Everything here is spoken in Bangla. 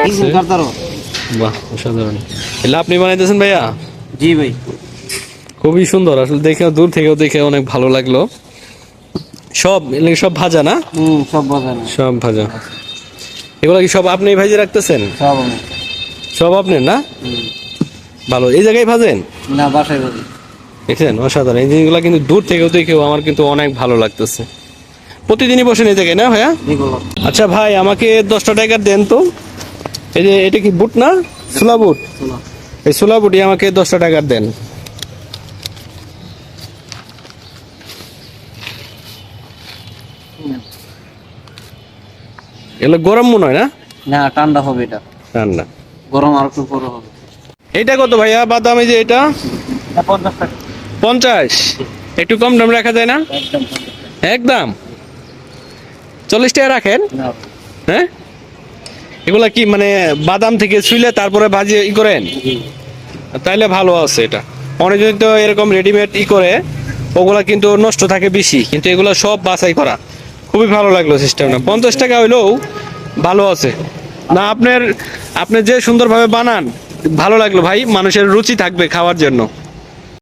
বাহ, অসাধারণ। এগুলো আপনি বানাইতেছেন ভাইয়া? জি ভাই। খুবই সুন্দর, আসলে দেখে দূর থেকেও দেখে অনেক ভালো লাগলো। সব এগুলো সব ভাজা না? সব ভাজা না। সব ভাজা। এগুলো কি সব আপনি ভাজি রাখতেছেন? সব আমি। সব আপনার না? ভালো। এই জায়গায় ভাজেন? না, বাসায় ভাজি। দেখছেন, অসাধারণ। এই জিনিসগুলো কিন্তু দূর থেকেও দেখেও আমার কিন্তু অনেক ভালো লাগতেছে। প্রতিদিনই বসেন এই জায়গায় না ভাইয়া? আচ্ছা ভাই, আমাকে 10টা টাকা দেন তো। এই যে এটা কি বুট না? ছোলা বুট। এই ছোলা বুটই আমাকে 10টা টাকা দেন। এগুলো গরম মনে হয় না? না, ঠান্ডা হবে এটা। ঠান্ডা। গরম আর একটু পরে হবে। এটা কত ভাইয়া বাদাম? এই যে এটা 50 টাকা। 50। একটু কম দাম রাখা যায় না? একদম 40 টাকা রাখেন? না। হ্যাঁ, এগুলা কি মানে বাদাম থেকে ছুইলে তারপরে ভাজি করেন? তাইলে ভালো আছে। এটা অনেকে তো এরকম রেডিমেড করে, ওগুলা কিন্তু নষ্ট থাকে বেশি, কিন্তু এগুলো সব বাছাই করা। খুবই ভালো লাগলো সিস্টেমটা। 50 টাকা হইলেও ভালো আছে না। আপনি যে সুন্দরভাবে বানান, ভালো লাগলো ভাই। মানুষের রুচি থাকবে খাওয়ার জন্য।